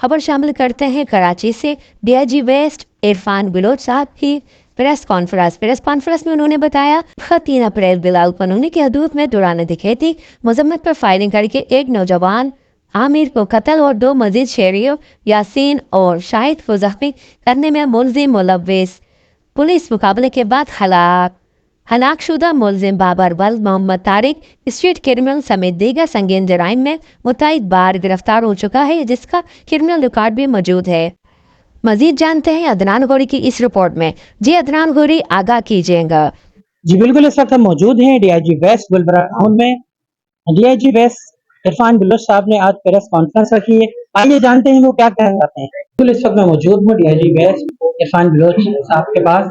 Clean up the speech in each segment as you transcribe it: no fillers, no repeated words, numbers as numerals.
खबर शामिल करते हैं कराची से। डीआईजी वेस्ट इरफान बिलोच साहब की प्रेस कॉन्फ्रेंस में उन्होंने बताया 3 अप्रैल बिलाल पनूनी की हदूद में दौरान दिखे थी मुजम्मत पर फायरिंग करके एक नौजवान आमिर को कत्ल और 2 मजीद शहरियों यासीन और शाहिद को जख्मी करने में मुलजिम मुलव्विस। पुलिस मुकाबले के बाद हलाकशुदा मुलजिम बाबर वल्द मोहम्मद तारिक स्ट्रीट क्रिमिनल समेत दीगर संगीन जराइम में मुतअद्दिद बार गिरफ्तार हो चुका है, जिसका क्रिमिनल रिकॉर्ड भी मौजूद है। मजीद जानते हैं अदनान गौरी की इस रिपोर्ट में। जी अदनान गौरी, आगाह कीजिएगा। जी बिल्कुल, इस वक्त हम मौजूद हैं डीआईजी वेस्ट गुलबरा टाउन में। डीआईजी वेस्ट इरफान बिलोच साहब ने आज प्रेस कॉन्फ्रेंस रखी है। आइए जानते हैं वो क्या कहना चाहते हैं। बिल्कुल, इस वक्त मैं मौजूद हूँ डीआईजी वेस्ट इरफान बिलोच साहब के पास।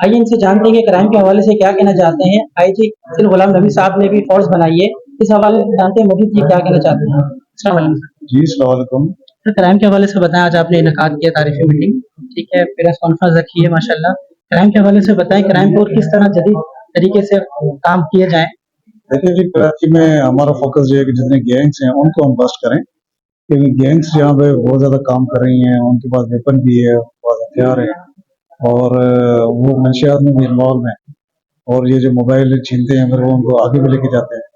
आइए इनसे जानते हैं कि क्राइम के हवाले से क्या कहना चाहते हैं। आईजी गुलाम नबी साहब ने भी फोर्स बनाई है, इस हवाले से जानते हैं मजीद ये क्या कहना चाहते हैं। अस्सलाम वालेकुम। जी अस्सलाम वालेकुम। सर, क्राइम के हवाले से बताएं, आज आपने इनेकाद किया तारीफी मीटिंग, ठीक है, प्रेस कॉन्फ्रेंस रखी है माशाल्लाह। क्राइम के हवाले से बताएं, क्राइम को किस तरह जदीद तरीके से काम किए जाए। देखिए जी, कराची में हमारा फोकस ये है कि जितने गैंग्स हैं उनको हम बस्ट करें, क्योंकि गैंग्स जहाँ पे बहुत ज्यादा काम कर रही हैं, उनके पास वेपन भी है, उनके पास हथियार है और वो मंशियात में भी इन्वॉल्व हैं और ये जो मोबाइल छीनते हैं फिर वो उनको आगे भी लेके जाते हैं।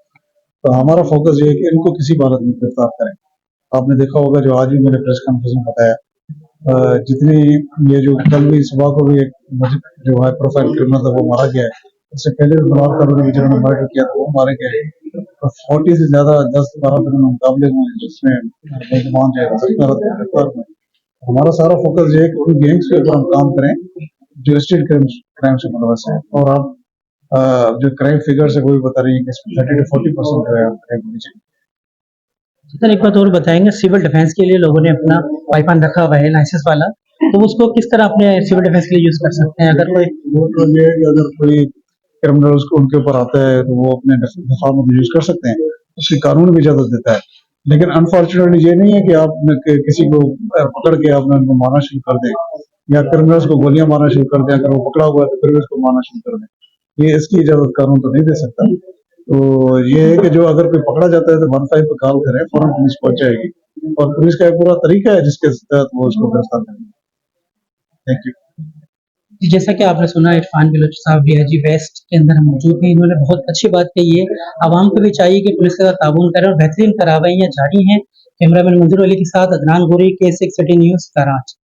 तो हमारा फोकस ये है कि इनको किसी हालत में गिरफ्तार करें। आपने देखा होगा जो आज भी मैंने प्रेस कॉन्फ्रेंस में बताया, जितनी ये जो कल भी सुबह को भी एक जो हाई प्रोफाइल क्रिमिनल था वो मारा गया है, उससे पहले भी बलाल करोड़ जिन्होंने मर्डर किया था वो मारे गए। तो 40 से ज्यादा 10-12 दिन मुकाबले हुए जिसमें नौजवान जो है गिरफ्तार हुए। हमारा सारा फोकस ये है कि उन गैंग्स के ऊपर हम काम करें जो स्ट्रीट क्राइम से मुलवस है। और आप जो क्राइम फिगर से कोई बता रही है कि 30 to 40% जो है क्राइम होनी चाहिए। सर, एक बात और बताएंगे, सिविल डिफेंस के लिए लोगों ने अपना वाइपन रखा हुआ है लाइसेंस वाला, तो उसको किस तरह अपने सिविल डिफेंस के लिए यूज कर सकते हैं। अगर कोई तो ये है कि अगर कोई क्रिमिनल उनके ऊपर आता है तो वो अपने दफा में यूज कर सकते हैं, उसकी कानून भी इजाजत देता है। लेकिन अनफॉर्चुनेटली ये नहीं है कि आप किसी को पकड़ के आपने उनको मारना शुरू कर दें या क्रिमिनल्स को गोलियां मारना शुरू कर दें। अगर वो पकड़ा हुआ है तो क्रिमिनल्स को मारना शुरू कर दें, ये इसकी इजाजत कानून तो नहीं दे सकता। तो ये है कि जो अगर कोई पकड़ा जाता है तो 15 पे कॉल करें, फौरन पुलिस पहुंच जाएगी और पुलिस का एक पूरा तरीका है जिसके तहत वो उसको गिरफ्तार करेंगे। Thank you. जैसा कि आपने सुना, इरफान बिलोच साहब डीआईजी वेस्ट के अंदर मौजूद हैं। इन्होंने बहुत अच्छी बात कही है। आवाम को भी चाहिए कि पुलिस के साथ ताउन करें और बेहतरीन कार्रवाइयाँ जारी हैं। कैमरामैन मंजूर अली के साथ Adnan Gauri, K6 city news, Karachi.